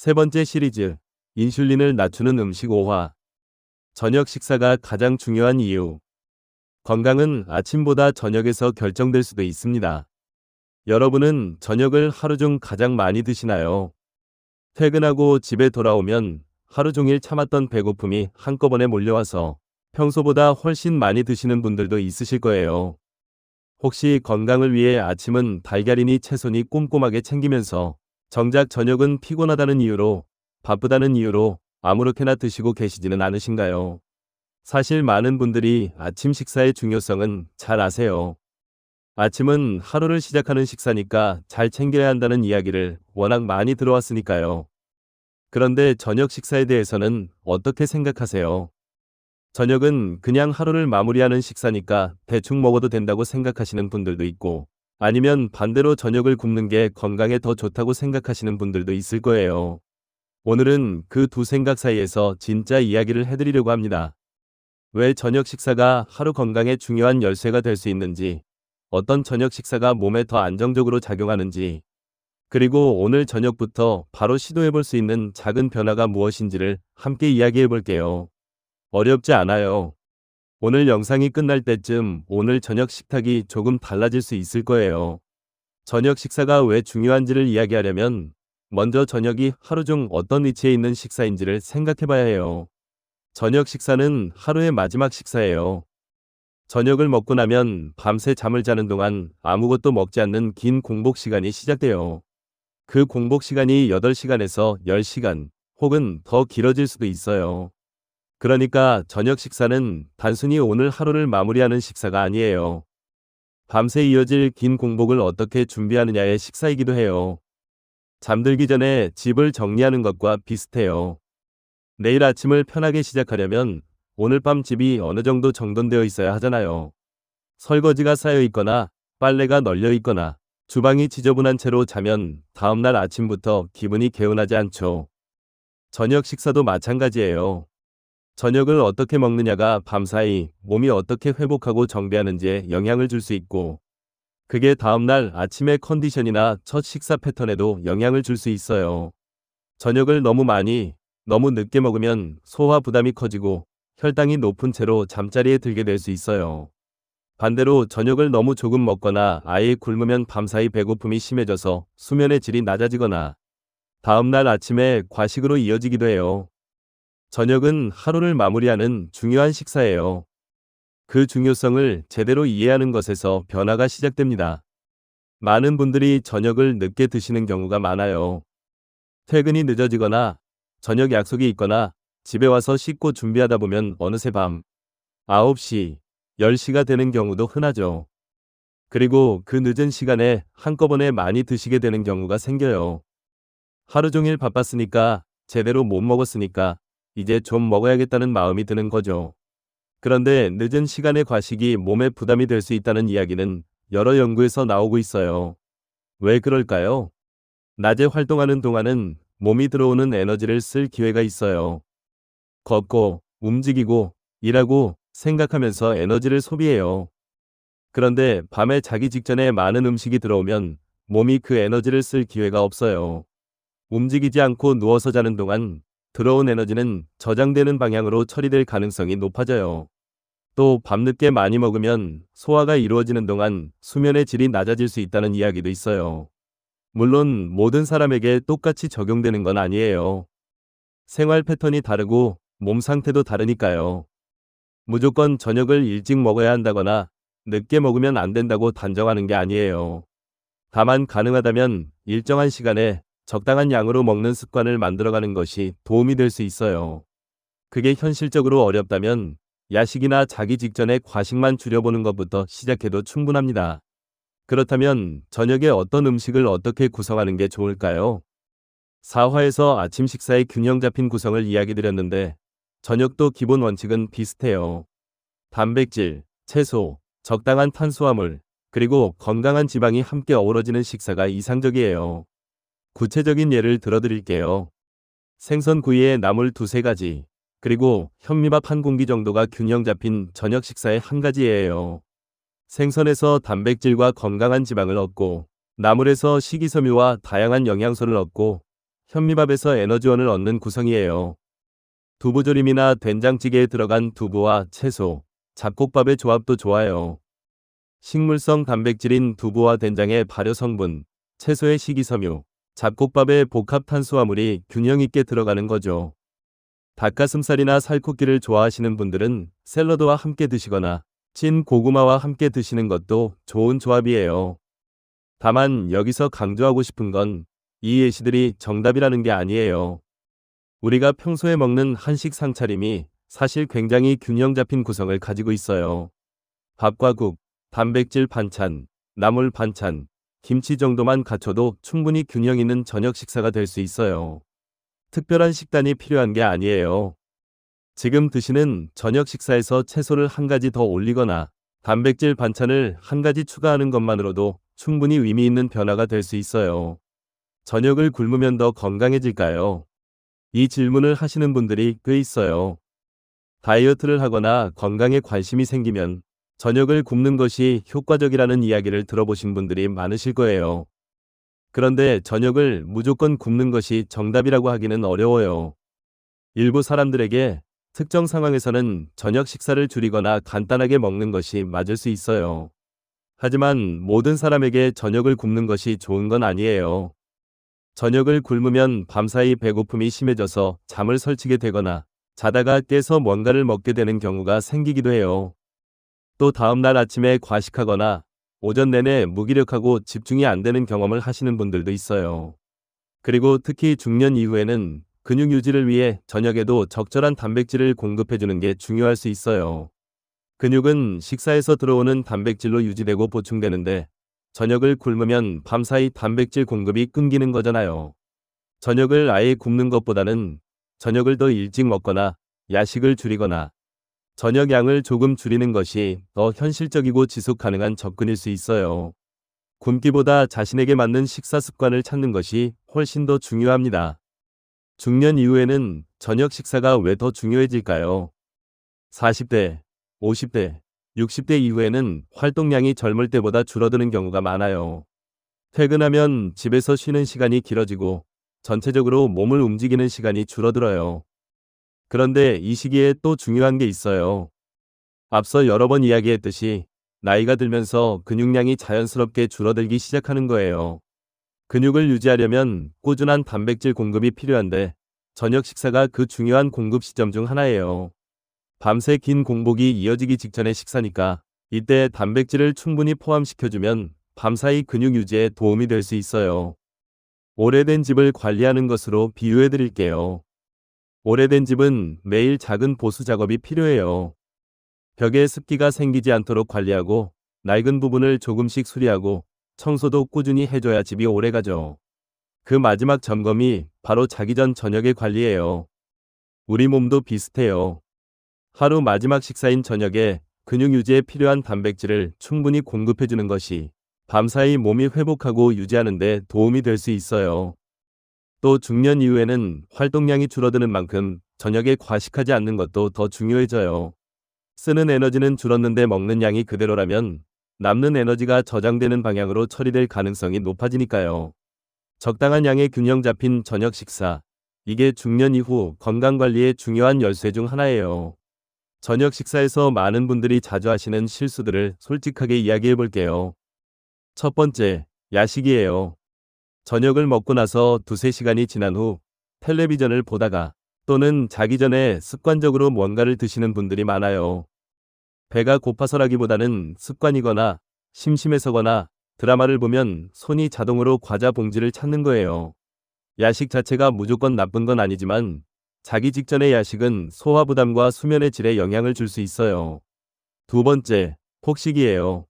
세 번째 시리즈, 인슐린을 낮추는 음식 5화. 저녁 식사가 가장 중요한 이유. 건강은 아침보다 저녁에서 결정될 수도 있습니다. 여러분은 저녁을 하루 중 가장 많이 드시나요? 퇴근하고 집에 돌아오면 하루 종일 참았던 배고픔이 한꺼번에 몰려와서 평소보다 훨씬 많이 드시는 분들도 있으실 거예요. 혹시 건강을 위해 아침은 달걀이니 채소니 꼼꼼하게 챙기면서 정작 저녁은 피곤하다는 이유로, 바쁘다는 이유로 아무렇게나 드시고 계시지는 않으신가요? 사실 많은 분들이 아침 식사의 중요성은 잘 아세요. 아침은 하루를 시작하는 식사니까 잘 챙겨야 한다는 이야기를 워낙 많이 들어왔으니까요. 그런데 저녁 식사에 대해서는 어떻게 생각하세요? 저녁은 그냥 하루를 마무리하는 식사니까 대충 먹어도 된다고 생각하시는 분들도 있고, 아니면 반대로 저녁을 굶는 게 건강에 더 좋다고 생각하시는 분들도 있을 거예요. 오늘은 그 두 생각 사이에서 진짜 이야기를 해드리려고 합니다. 왜 저녁 식사가 하루 건강에 중요한 열쇠가 될 수 있는지, 어떤 저녁 식사가 몸에 더 안정적으로 작용하는지, 그리고 오늘 저녁부터 바로 시도해볼 수 있는 작은 변화가 무엇인지를 함께 이야기해 볼게요. 어렵지 않아요. 오늘 영상이 끝날 때쯤 오늘 저녁 식탁이 조금 달라질 수 있을 거예요. 저녁 식사가 왜 중요한지를 이야기하려면 먼저 저녁이 하루 중 어떤 위치에 있는 식사인지를 생각해 봐야 해요. 저녁 식사는 하루의 마지막 식사예요. 저녁을 먹고 나면 밤새 잠을 자는 동안 아무것도 먹지 않는 긴 공복 시간이 시작돼요. 그 공복 시간이 8시간에서 10시간 혹은 더 길어질 수도 있어요. 그러니까 저녁 식사는 단순히 오늘 하루를 마무리하는 식사가 아니에요. 밤새 이어질 긴 공복을 어떻게 준비하느냐의 식사이기도 해요. 잠들기 전에 집을 정리하는 것과 비슷해요. 내일 아침을 편하게 시작하려면 오늘 밤 집이 어느 정도 정돈되어 있어야 하잖아요. 설거지가 쌓여 있거나 빨래가 널려 있거나 주방이 지저분한 채로 자면 다음날 아침부터 기분이 개운하지 않죠. 저녁 식사도 마찬가지예요. 저녁을 어떻게 먹느냐가 밤사이 몸이 어떻게 회복하고 정비하는지에 영향을 줄 수 있고, 그게 다음날 아침의 컨디션이나 첫 식사 패턴에도 영향을 줄 수 있어요. 저녁을 너무 많이, 너무 늦게 먹으면 소화 부담이 커지고 혈당이 높은 채로 잠자리에 들게 될 수 있어요. 반대로 저녁을 너무 조금 먹거나 아예 굶으면 밤사이 배고픔이 심해져서 수면의 질이 낮아지거나 다음날 아침에 과식으로 이어지기도 해요. 저녁은 하루를 마무리하는 중요한 식사예요. 그 중요성을 제대로 이해하는 것에서 변화가 시작됩니다. 많은 분들이 저녁을 늦게 드시는 경우가 많아요. 퇴근이 늦어지거나 저녁 약속이 있거나 집에 와서 씻고 준비하다 보면 어느새 밤 9시, 10시가 되는 경우도 흔하죠. 그리고 그 늦은 시간에 한꺼번에 많이 드시게 되는 경우가 생겨요. 하루 종일 바빴으니까, 제대로 못 먹었으니까 이제 좀 먹어야겠다는 마음이 드는 거죠. 그런데 늦은 시간의 과식이 몸에 부담이 될 수 있다는 이야기는 여러 연구에서 나오고 있어요. 왜 그럴까요? 낮에 활동하는 동안은 몸이 들어오는 에너지를 쓸 기회가 있어요. 걷고, 움직이고, 일하고, 생각하면서 에너지를 소비해요. 그런데 밤에 자기 직전에 많은 음식이 들어오면 몸이 그 에너지를 쓸 기회가 없어요. 움직이지 않고 누워서 자는 동안 들어온 에너지는 저장되는 방향으로 처리될 가능성이 높아져요. 또 밤늦게 많이 먹으면 소화가 이루어지는 동안 수면의 질이 낮아질 수 있다는 이야기도 있어요. 물론 모든 사람에게 똑같이 적용되는 건 아니에요. 생활 패턴이 다르고 몸 상태도 다르니까요. 무조건 저녁을 일찍 먹어야 한다거나 늦게 먹으면 안 된다고 단정하는 게 아니에요. 다만 가능하다면 일정한 시간에 적당한 양으로 먹는 습관을 만들어가는 것이 도움이 될 수 있어요. 그게 현실적으로 어렵다면 야식이나 자기 직전에 과식만 줄여보는 것부터 시작해도 충분합니다. 그렇다면 저녁에 어떤 음식을 어떻게 구성하는 게 좋을까요? 4화에서 아침 식사의 균형 잡힌 구성을 이야기 드렸는데 저녁도 기본 원칙은 비슷해요. 단백질, 채소, 적당한 탄수화물, 그리고 건강한 지방이 함께 어우러지는 식사가 이상적이에요. 구체적인 예를 들어드릴게요. 생선 구이에 나물 2~3가지, 그리고 현미밥 1공기 정도가 균형 잡힌 저녁 식사의 한 가지예요. 생선에서 단백질과 건강한 지방을 얻고, 나물에서 식이섬유와 다양한 영양소를 얻고, 현미밥에서 에너지원을 얻는 구성이에요. 두부조림이나 된장찌개에 들어간 두부와 채소, 잡곡밥의 조합도 좋아요. 식물성 단백질인 두부와 된장의 발효 성분, 채소의 식이섬유, 잡곡밥의 복합 탄수화물이 균형 있게 들어가는 거죠. 닭가슴살이나 살코기를 좋아하시는 분들은 샐러드와 함께 드시거나 찐 고구마와 함께 드시는 것도 좋은 조합이에요. 다만 여기서 강조하고 싶은 건 이 예시들이 정답이라는 게 아니에요. 우리가 평소에 먹는 한식 상차림이 사실 굉장히 균형 잡힌 구성을 가지고 있어요. 밥과 국, 단백질 반찬, 나물 반찬, 김치 정도만 갖춰도 충분히 균형 있는 저녁 식사가 될 수 있어요. 특별한 식단이 필요한 게 아니에요. 지금 드시는 저녁 식사에서 채소를 한 가지 더 올리거나 단백질 반찬을 한 가지 추가하는 것만으로도 충분히 의미 있는 변화가 될 수 있어요. 저녁을 굶으면 더 건강해질까요? 이 질문을 하시는 분들이 꽤 있어요. 다이어트를 하거나 건강에 관심이 생기면 저녁을 굶는 것이 효과적이라는 이야기를 들어보신 분들이 많으실 거예요. 그런데 저녁을 무조건 굶는 것이 정답이라고 하기는 어려워요. 일부 사람들에게 특정 상황에서는 저녁 식사를 줄이거나 간단하게 먹는 것이 맞을 수 있어요. 하지만 모든 사람에게 저녁을 굶는 것이 좋은 건 아니에요. 저녁을 굶으면 밤사이 배고픔이 심해져서 잠을 설치게 되거나 자다가 깨서 뭔가를 먹게 되는 경우가 생기기도 해요. 또 다음날 아침에 과식하거나 오전 내내 무기력하고 집중이 안 되는 경험을 하시는 분들도 있어요. 그리고 특히 중년 이후에는 근육 유지를 위해 저녁에도 적절한 단백질을 공급해주는 게 중요할 수 있어요. 근육은 식사에서 들어오는 단백질로 유지되고 보충되는데 저녁을 굶으면 밤사이 단백질 공급이 끊기는 거잖아요. 저녁을 아예 굶는 것보다는 저녁을 더 일찍 먹거나 야식을 줄이거나 저녁 양을 조금 줄이는 것이 더 현실적이고 지속 가능한 접근일 수 있어요. 굶기보다 자신에게 맞는 식사 습관을 찾는 것이 훨씬 더 중요합니다. 중년 이후에는 저녁 식사가 왜 더 중요해질까요? 40대, 50대, 60대 이후에는 활동량이 젊을 때보다 줄어드는 경우가 많아요. 퇴근하면 집에서 쉬는 시간이 길어지고 전체적으로 몸을 움직이는 시간이 줄어들어요. 그런데 이 시기에 또 중요한 게 있어요. 앞서 여러 번 이야기했듯이 나이가 들면서 근육량이 자연스럽게 줄어들기 시작하는 거예요. 근육을 유지하려면 꾸준한 단백질 공급이 필요한데 저녁 식사가 그 중요한 공급 시점 중 하나예요. 밤새 긴 공복이 이어지기 직전의 식사니까 이때 단백질을 충분히 포함시켜주면 밤사이 근육 유지에 도움이 될 수 있어요. 오래된 집을 관리하는 것으로 비유해 드릴게요. 오래된 집은 매일 작은 보수 작업이 필요해요. 벽에 습기가 생기지 않도록 관리하고 낡은 부분을 조금씩 수리하고 청소도 꾸준히 해줘야 집이 오래가죠. 그 마지막 점검이 바로 자기 전 저녁의 관리예요. 우리 몸도 비슷해요. 하루 마지막 식사인 저녁에 근육 유지에 필요한 단백질을 충분히 공급해주는 것이 밤사이 몸이 회복하고 유지하는 데 도움이 될 수 있어요. 또 중년 이후에는 활동량이 줄어드는 만큼 저녁에 과식하지 않는 것도 더 중요해져요. 쓰는 에너지는 줄었는데 먹는 양이 그대로라면 남는 에너지가 저장되는 방향으로 처리될 가능성이 높아지니까요. 적당한 양의 균형 잡힌 저녁 식사. 이게 중년 이후 건강관리의 중요한 열쇠 중 하나예요. 저녁 식사에서 많은 분들이 자주 하시는 실수들을 솔직하게 이야기해 볼게요. 첫 번째, 야식이에요. 저녁을 먹고 나서 두세 시간이 지난 후 텔레비전을 보다가 또는 자기 전에 습관적으로 뭔가를 드시는 분들이 많아요. 배가 고파서라기보다는 습관이거나 심심해서거나 드라마를 보면 손이 자동으로 과자 봉지를 찾는 거예요. 야식 자체가 무조건 나쁜 건 아니지만 자기 직전의 야식은 소화 부담과 수면의 질에 영향을 줄 수 있어요. 두 번째, 폭식이에요.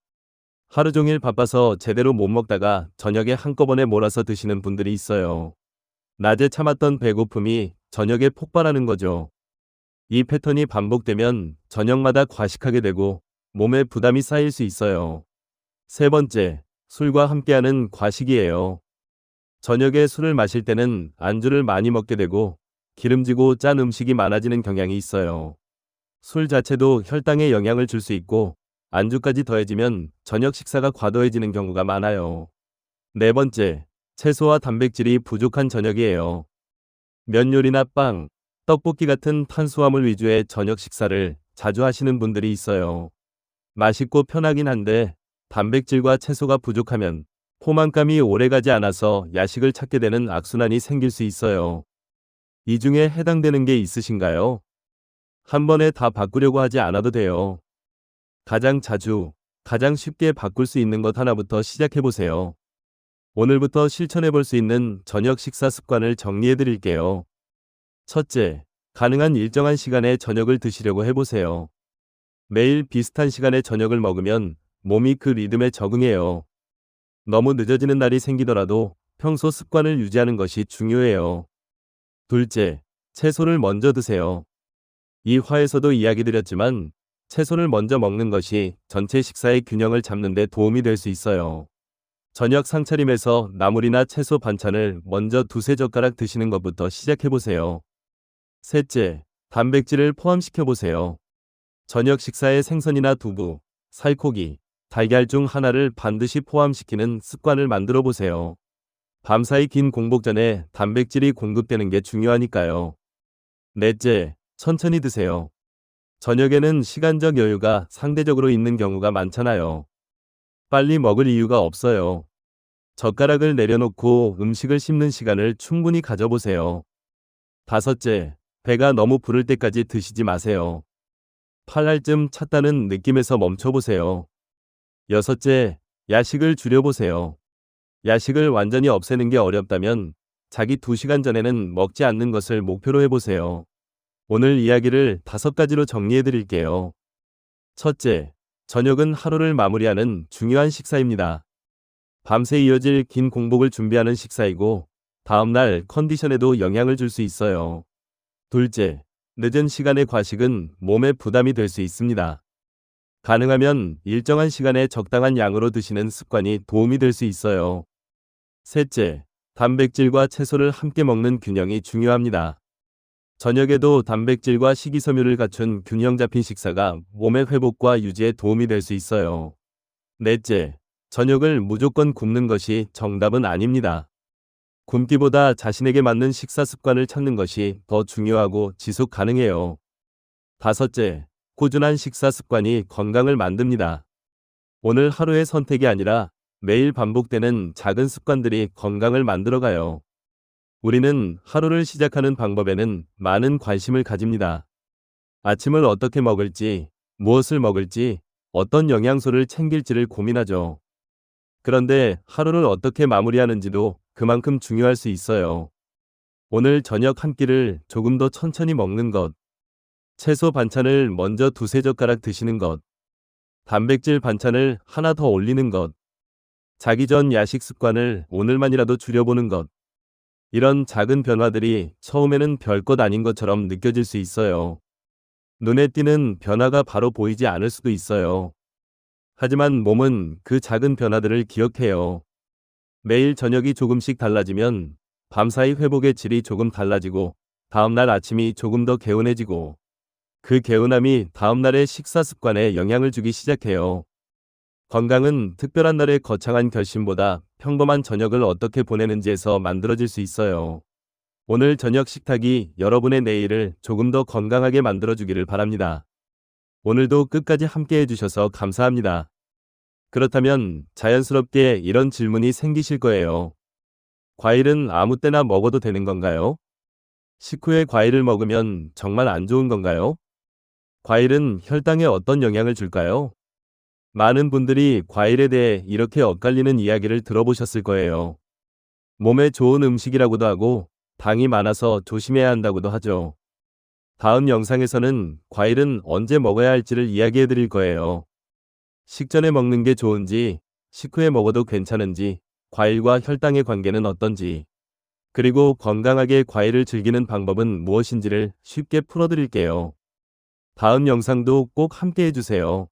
하루 종일 바빠서 제대로 못 먹다가 저녁에 한꺼번에 몰아서 드시는 분들이 있어요. 낮에 참았던 배고픔이 저녁에 폭발하는 거죠. 이 패턴이 반복되면 저녁마다 과식하게 되고 몸에 부담이 쌓일 수 있어요. 세 번째, 술과 함께하는 과식이에요. 저녁에 술을 마실 때는 안주를 많이 먹게 되고 기름지고 짠 음식이 많아지는 경향이 있어요. 술 자체도 혈당에 영향을 줄 수 있고 안주까지 더해지면 저녁 식사가 과도해지는 경우가 많아요. 네 번째, 채소와 단백질이 부족한 저녁이에요. 면 요리나 빵, 떡볶이 같은 탄수화물 위주의 저녁 식사를 자주 하시는 분들이 있어요. 맛있고 편하긴 한데 단백질과 채소가 부족하면 포만감이 오래가지 않아서 야식을 찾게 되는 악순환이 생길 수 있어요. 이 중에 해당되는 게 있으신가요? 한 번에 다 바꾸려고 하지 않아도 돼요. 가장 자주, 가장 쉽게 바꿀 수 있는 것 하나부터 시작해 보세요. 오늘부터 실천해 볼 수 있는 저녁 식사 습관을 정리해 드릴게요. 첫째, 가능한 일정한 시간에 저녁을 드시려고 해보세요. 매일 비슷한 시간에 저녁을 먹으면 몸이 그 리듬에 적응해요. 너무 늦어지는 날이 생기더라도 평소 습관을 유지하는 것이 중요해요. 둘째, 채소를 먼저 드세요. 이 화에서도 이야기 드렸지만 채소를 먼저 먹는 것이 전체 식사의 균형을 잡는 데 도움이 될 수 있어요. 저녁 상차림에서 나물이나 채소 반찬을 먼저 두세 젓가락 드시는 것부터 시작해보세요. 셋째, 단백질을 포함시켜보세요. 저녁 식사에 생선이나 두부, 살코기, 달걀 중 하나를 반드시 포함시키는 습관을 만들어 보세요. 밤사이 긴 공복 전에 단백질이 공급되는 게 중요하니까요. 넷째, 천천히 드세요. 저녁에는 시간적 여유가 상대적으로 있는 경우가 많잖아요. 빨리 먹을 이유가 없어요. 젓가락을 내려놓고 음식을 씹는 시간을 충분히 가져보세요. 다섯째, 배가 너무 부를 때까지 드시지 마세요. 팔날쯤 찼다는 느낌에서 멈춰보세요. 여섯째, 야식을 줄여보세요. 야식을 완전히 없애는 게 어렵다면 자기 2시간 전에는 먹지 않는 것을 목표로 해보세요. 오늘 이야기를 5가지로 정리해 드릴게요. 첫째, 저녁은 하루를 마무리하는 중요한 식사입니다. 밤새 이어질 긴 공복을 준비하는 식사이고 다음날 컨디션에도 영향을 줄 수 있어요. 둘째, 늦은 시간의 과식은 몸에 부담이 될 수 있습니다. 가능하면 일정한 시간에 적당한 양으로 드시는 습관이 도움이 될 수 있어요. 셋째, 단백질과 채소를 함께 먹는 균형이 중요합니다. 저녁에도 단백질과 식이섬유를 갖춘 균형 잡힌 식사가 몸의 회복과 유지에 도움이 될 수 있어요. 넷째, 저녁을 무조건 굶는 것이 정답은 아닙니다. 굶기보다 자신에게 맞는 식사 습관을 찾는 것이 더 중요하고 지속 가능해요. 다섯째, 꾸준한 식사 습관이 건강을 만듭니다. 오늘 하루의 선택이 아니라 매일 반복되는 작은 습관들이 건강을 만들어가요. 우리는 하루를 시작하는 방법에는 많은 관심을 가집니다. 아침을 어떻게 먹을지, 무엇을 먹을지, 어떤 영양소를 챙길지를 고민하죠. 그런데 하루를 어떻게 마무리하는지도 그만큼 중요할 수 있어요. 오늘 저녁 한 끼를 조금 더 천천히 먹는 것, 채소 반찬을 먼저 두세 젓가락 드시는 것, 단백질 반찬을 하나 더 올리는 것, 자기 전 야식 습관을 오늘만이라도 줄여보는 것. 이런 작은 변화들이 처음에는 별것 아닌 것처럼 느껴질 수 있어요. 눈에 띄는 변화가 바로 보이지 않을 수도 있어요. 하지만 몸은 그 작은 변화들을 기억해요. 매일 저녁이 조금씩 달라지면 밤사이 회복의 질이 조금 달라지고 다음날 아침이 조금 더 개운해지고 그 개운함이 다음날의 식사 습관에 영향을 주기 시작해요. 건강은 특별한 날의 거창한 결심보다 평범한 저녁을 어떻게 보내는지에서 만들어질 수 있어요. 오늘 저녁 식탁이 여러분의 내일을 조금 더 건강하게 만들어주기를 바랍니다. 오늘도 끝까지 함께 해주셔서 감사합니다. 그렇다면 자연스럽게 이런 질문이 생기실 거예요. 과일은 아무 때나 먹어도 되는 건가요? 식후에 과일을 먹으면 정말 안 좋은 건가요? 과일은 혈당에 어떤 영향을 줄까요? 많은 분들이 과일에 대해 이렇게 엇갈리는 이야기를 들어보셨을 거예요. 몸에 좋은 음식이라고도 하고 당이 많아서 조심해야 한다고도 하죠. 다음 영상에서는 과일은 언제 먹어야 할지를 이야기해 드릴 거예요. 식전에 먹는 게 좋은지, 식후에 먹어도 괜찮은지, 과일과 혈당의 관계는 어떤지, 그리고 건강하게 과일을 즐기는 방법은 무엇인지를 쉽게 풀어드릴게요. 다음 영상도 꼭 함께 해주세요.